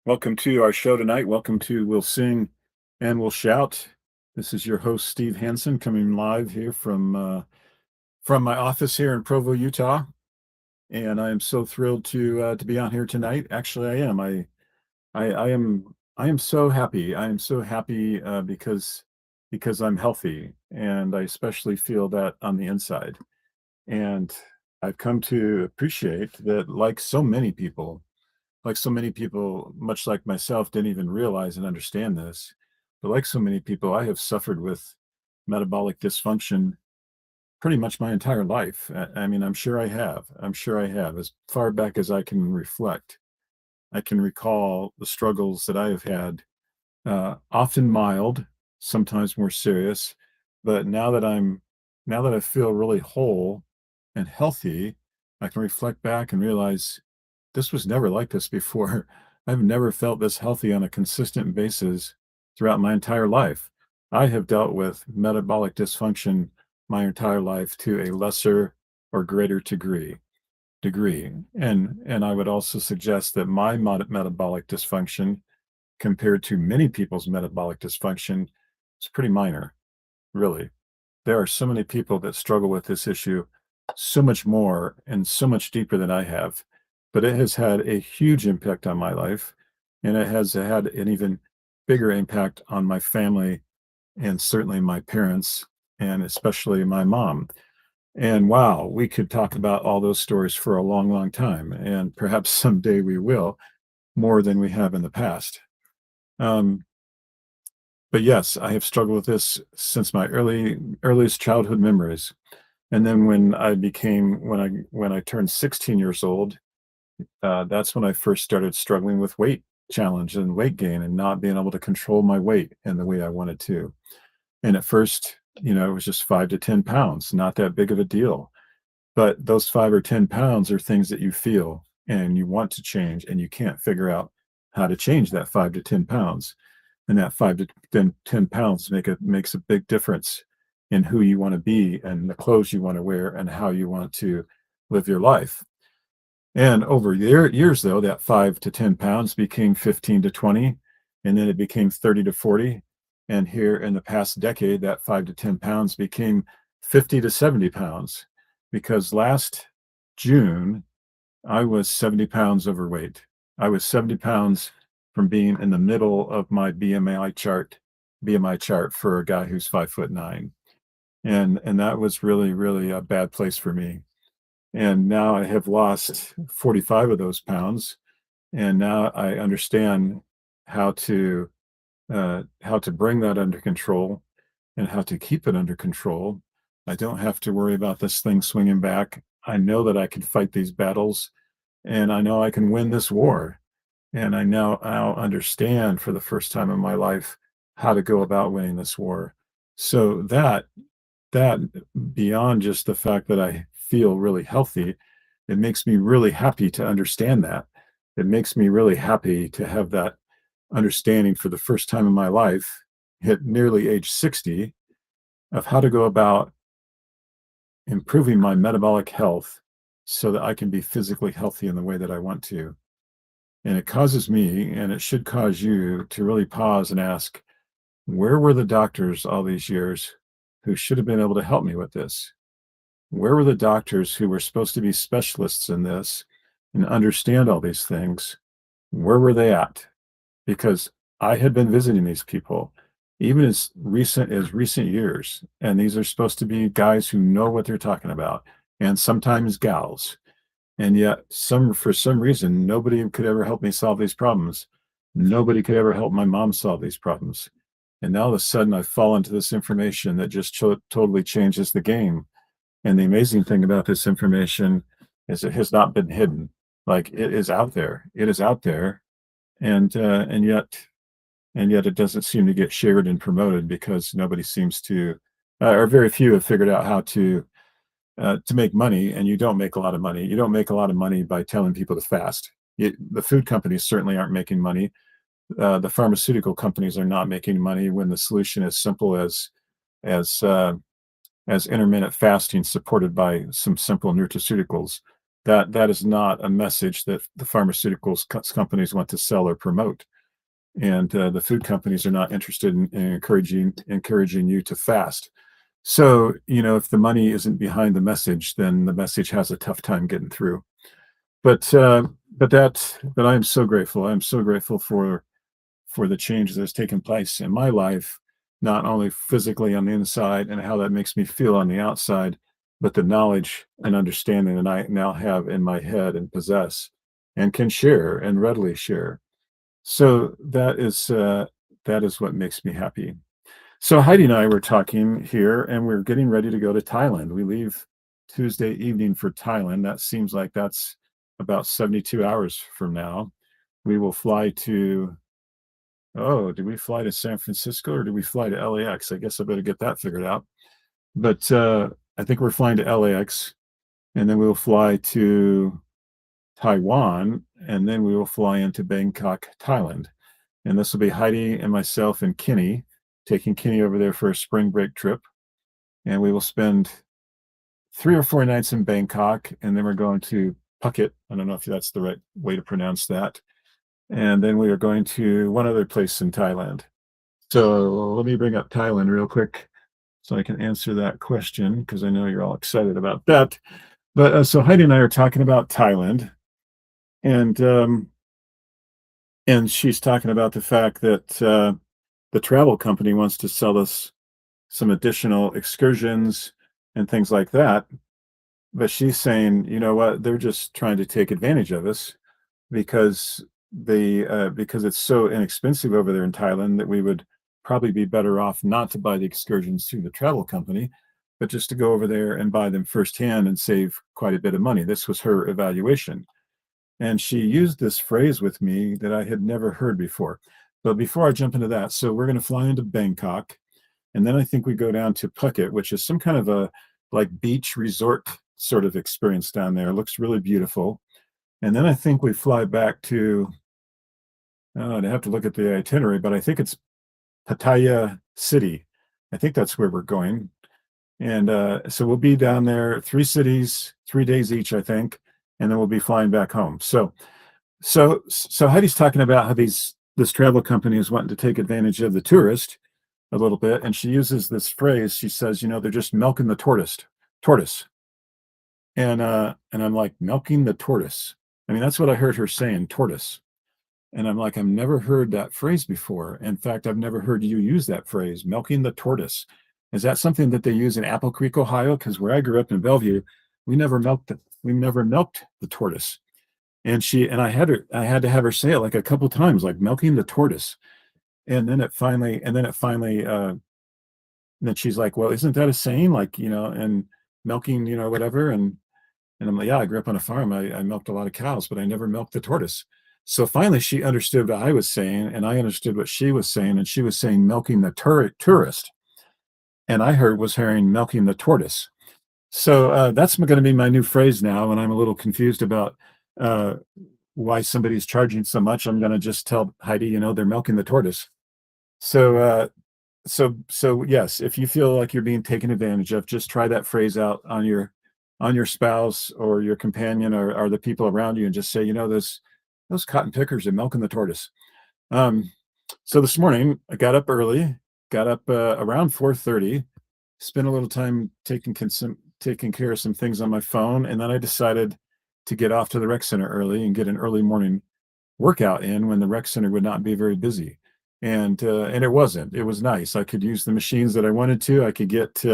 Welcome to our show tonight. Welcome to We'll Sing and We'll Shout. This is your host, Steve Hansen, coming live here from my office here in Provo, Utah. And I am so thrilled to be on here tonight. Actually, I am. I am so happy. I am so happy because I'm healthy, and I especially feel that on the inside. And I've come to appreciate that, like so many people, much like myself, didn't even realize and understand this. But like so many people, I have suffered with metabolic dysfunction pretty much my entire life. I mean, I'm sure I have. I'm sure I have. As far back as I can reflect, I can recall the struggles that I have had, often mild, sometimes more serious. But now that I feel really whole and healthy, I can reflect back and realize this was never like this before. I've never felt this healthy on a consistent basis throughout my entire life. I have dealt with metabolic dysfunction my entire life to a lesser or greater degree. And I would also suggest that my metabolic dysfunction compared to many people's metabolic dysfunction is pretty minor, really. There are so many people that struggle with this issue so much more and so much deeper than I have, but it has had a huge impact on my life, and it has had an even bigger impact on my family and certainly my parents, and especially my mom. And wow, we could talk about all those stories for a long, long time, and perhaps someday we will, more than we have in the past. Um, but yes, I have struggled with this since my earliest childhood memories. And then when I turned 16 years old, that's when I first started struggling with weight challenge and weight gain and not being able to control my weight in the way I wanted to. And at first, it was just 5 to 10 pounds, not that big of a deal. But those 5 or 10 pounds are things that you feel and you want to change, and you can't figure out how to change that 5 to 10 pounds. And that 5 to 10 pounds makes a big difference in who you want to be and the clothes you want to wear and how you want to live your life. And over years, though, that 5 to 10 pounds became 15 to 20, and then it became 30 to 40. And here in the past decade, that 5 to 10 pounds became 50 to 70 pounds, because last June, I was 70 pounds overweight. I was 70 pounds from being in the middle of my BMI chart for a guy who's 5'9". And that was really, really a bad place for me. And now I have lost 45 of those pounds, and now I understand how to bring that under control and how to keep it under control. I don't have to worry about this thing swinging back. I know that I can fight these battles, and I know I can win this war. And I now understand for the first time in my life how to go about winning this war. So that beyond just the fact that I feel really healthy, it makes me really happy to understand that. It makes me really happy to have that understanding for the first time in my life, hit nearly age 60, of how to go about improving my metabolic health so that I can be physically healthy in the way that I want to. And it causes me, and it should cause you, to really pause and ask, where were the doctors all these years who should have been able to help me with this? Where were the doctors who were supposed to be specialists in this and understand all these things? Where were they at? Because I had been visiting these people even as recent years, and these are supposed to be guys who know what they're talking about, and sometimes gals. And yet, for some reason, nobody could ever help me solve these problems. Nobody could ever help my mom solve these problems. And now all of a sudden, I fall into this information that just totally changes the game. And the amazing thing about this information is it has not been hidden. Like, it is out there. It is out there, and yet it doesn't seem to get shared and promoted because nobody seems to, or very few have figured out how to make money. And you don't make a lot of money. You don't make a lot of money by telling people to fast. The food companies certainly aren't making money. The pharmaceutical companies are not making money when the solution is simple as intermittent fasting supported by some simple nutraceuticals. that is not a message that the pharmaceuticals companies want to sell or promote. And the food companies are not interested in encouraging you to fast. So, if the money isn't behind the message, then the message has a tough time getting through. But I am so grateful. I am so grateful for the change that's taken place in my life, not only physically on the inside and how that makes me feel on the outside, but the knowledge and understanding that I now have in my head and possess and can share and readily share. So that is what makes me happy. So Heidi and I were talking here, and we're getting ready to go to Thailand. We leave Tuesday evening for Thailand. That seems like that's about 72 hours from now. We will fly to, oh, do we fly to San Francisco or do we fly to LAX? I guess I better get that figured out. But I think we're flying to LAX, and then we'll fly to Taiwan, and then we will fly into Bangkok, Thailand. And this will be Heidi and myself and Kenny, taking Kenny over there for a spring break trip. And we will spend 3 or 4 nights in Bangkok, and then we're going to Phuket. I don't know if that's the right way to pronounce that. And then we are going to one other place in Thailand. So let me bring up Thailand real quick so I can answer that question because I know you're all excited about that. But so Heidi and I are talking about Thailand, and she's talking about the fact that the travel company wants to sell us some additional excursions and things like that. But she's saying, you know what, they're just trying to take advantage of us because because it's so inexpensive over there in Thailand that we would probably be better off not to buy the excursions through the travel company, but just to go over there and buy them firsthand and save quite a bit of money. This was her evaluation. And she used this phrase with me that I had never heard before. But before I jump into that, so we're going to fly into Bangkok, and then I think we go down to Phuket, which is some kind of a like beach resort sort of experience down there. It looks really beautiful. And then I think we fly back to, I'd have to look at the itinerary, but I think it's Pattaya City. I think that's where we're going. And so we'll be down there, 3 cities, 3 days each, I think, and then we'll be flying back home. So Heidi's talking about how this travel company is wanting to take advantage of the tourist a little bit, and she uses this phrase. She says, they're just milking the tortoise. And I'm like, milking the tortoise. I mean, that's what I heard her saying, tortoise. And I'm like, I've never heard that phrase before. In fact, I've never heard you use that phrase, milking the tortoise. Is that something that they use in Apple Creek, Ohio? Because where I grew up in Bellevue, we never milked the tortoise. And I had to have her say it like a couple times, like milking the tortoise. And then she's like, well, isn't that a saying? Like, and milking, whatever. And I'm like, yeah, I grew up on a farm. I milked a lot of cows, but I never milked the tortoise. So finally, she understood what I was saying, and I understood what she was saying, and she was saying milking the tourist, and I was hearing milking the tortoise. So that's going to be my new phrase now, and I'm a little confused about uh, why somebody's charging so much. I'm going to just tell Heidi, they're milking the tortoise. So so yes, if you feel like you're being taken advantage of, just try that phrase out on your spouse or your companion or the people around you, and just say, those cotton pickers are milking the tortoise. Um, so this morning I got up early, got up around 4:30, spent a little time taking care of some things on my phone, and then I decided to get off to the rec center early and get an early morning workout in when the rec center would not be very busy. And it wasn't. It was nice. I could use the machines that I wanted to. I could get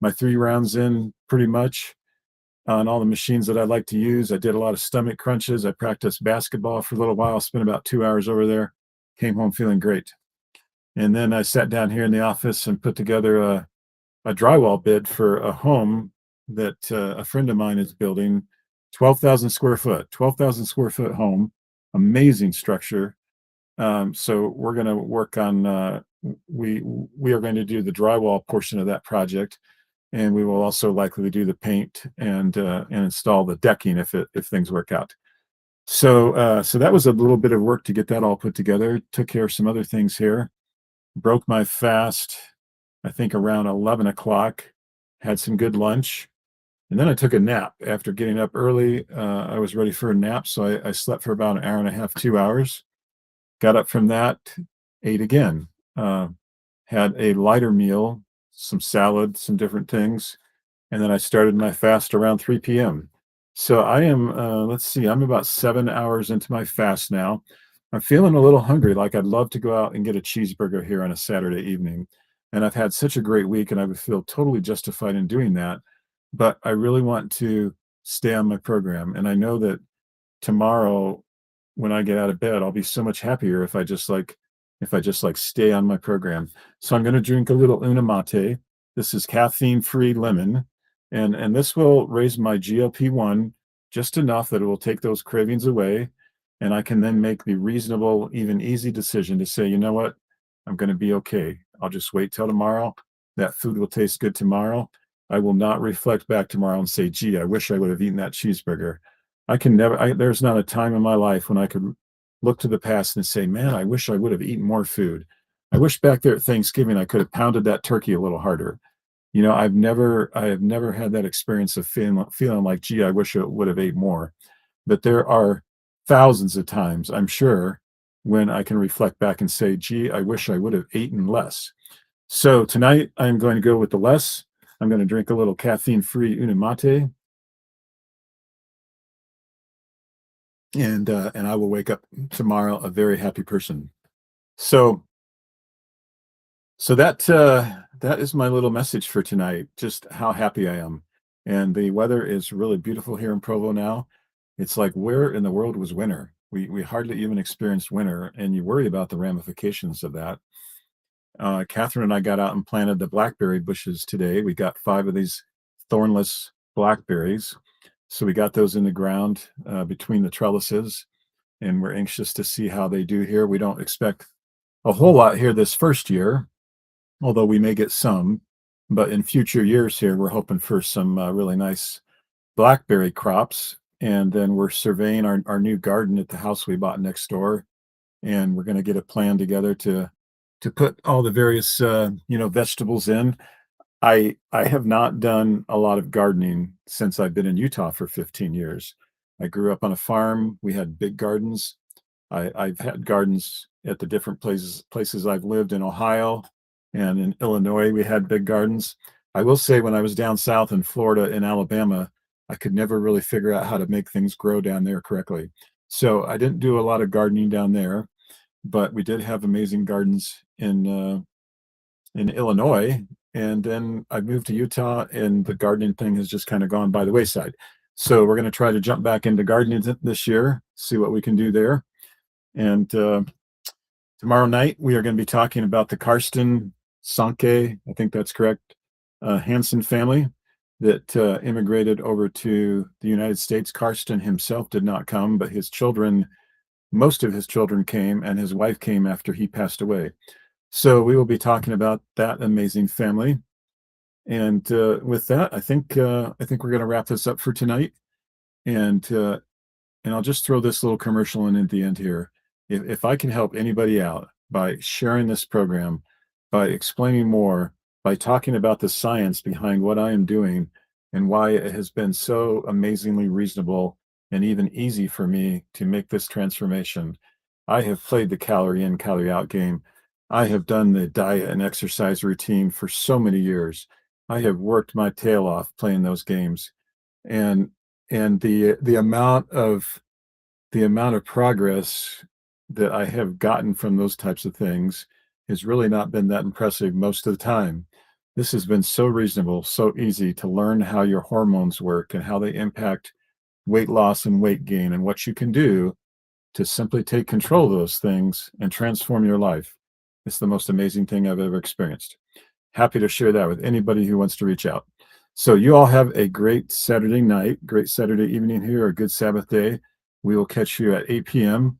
my 3 rounds in pretty much on all the machines that I like to use. I did a lot of stomach crunches. I practiced basketball for a little while, spent about 2 hours over there, came home feeling great. And then I sat down here in the office and put together a drywall bid for a home that a friend of mine is building, 12,000 square foot home, amazing structure. So we're going to work on, we are going to do the drywall portion of that project, and we will also likely do the paint and install the decking if things work out. So that was a little bit of work to get that all put together. Took care of some other things here. Broke my fast, I think around 11 o'clock. Had some good lunch, And then I took a nap. After getting up early, I was ready for a nap, so I slept for about an hour and a half, 2 hours. Got up from that, ate again, uh, had a lighter meal, some salad, some different things, and then I started my fast around 3 p.m. So I am, let's see, I'm about 7 hours into my fast now. I'm feeling a little hungry, like I'd love to go out and get a cheeseburger here on a Saturday evening. And I've had such a great week, and I would feel totally justified in doing that. But I really want to stay on my program. And I know that tomorrow when I get out of bed, I'll be so much happier if I just like stay on my program. So I'm going to drink a little Una Mate. This is caffeine-free lemon, and this will raise my GLP-1 just enough that it will take those cravings away, and I can then make the reasonable, even easy decision to say, you know what, I'm going to be okay. I'll just wait till tomorrow. That food will taste good tomorrow. I will not reflect back tomorrow and say, gee, I wish I would have eaten that cheeseburger. I can never there's not a time in my life when I could look to the past and say, "Man, I wish I would have eaten more food. I wish back there at Thanksgiving I could have pounded that turkey a little harder." I have never had that experience of feeling like, "Gee, I wish I would have ate more." But there are thousands of times, I'm sure, when I can reflect back and say, "Gee, I wish I would have eaten less." So tonight I'm going to go with the less. I'm going to drink a little caffeine-free Una Mate, and I will wake up tomorrow a very happy person. So that is my little message for tonight. Just how happy I am, and the weather is really beautiful here in Provo now. It's like where in the world was winter? We hardly even experienced winter, and you worry about the ramifications of that. Catherine and I got out and planted the blackberry bushes today. We got 5 of these thornless blackberries, so we got those in the ground between the trellises, and we're anxious to see how they do here. We don't expect a whole lot here this first year, although we may get some. But in future years here, we're hoping for some really nice blackberry crops. And then we're surveying our new garden at the house we bought next door, and we're going to get a plan together to put all the various vegetables in. I have not done a lot of gardening since I've been in Utah for 15 years. I grew up on a farm. We had big gardens. I've had gardens at the different places I've lived in Ohio and in Illinois. We had big gardens. I will say when I was down south in Florida and Alabama, I could never really figure out how to make things grow down there correctly. So I didn't do a lot of gardening down there, but we did have amazing gardens in Illinois. And then I moved to Utah, and the gardening thing has just kind of gone by the wayside. So we're going to try to jump back into gardening this year, see what we can do there. And tomorrow night, we are going to be talking about the Karsten Sanke, I think that's correct, Hansen family that immigrated over to the United States. Karsten himself did not come, but his children, most of his children came, and his wife came after he passed away. So we will be talking about that amazing family. And with that, I think we're going to wrap this up for tonight. And and I'll just throw this little commercial in at the end here. If I can help anybody out by sharing this program, by explaining more, by talking about the science behind what I am doing and why it has been so amazingly reasonable and even easy for me to make this transformation, I have played the calorie in, calorie out game. I have done the diet and exercise routine for so many years. I have worked my tail off playing those games. And the amount of progress that I have gotten from those types of things has really not been that impressive most of the time. This has been so reasonable, so easy to learn how your hormones work and how they impact weight loss and weight gain and what you can do to simply take control of those things and transform your life. It's the most amazing thing I've ever experienced. Happy to share that with anybody who wants to reach out. So you all have a great Saturday night, great Saturday evening here, a good Sabbath day. We will catch you at 8 p.m.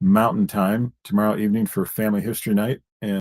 Mountain Time tomorrow evening for Family History Night.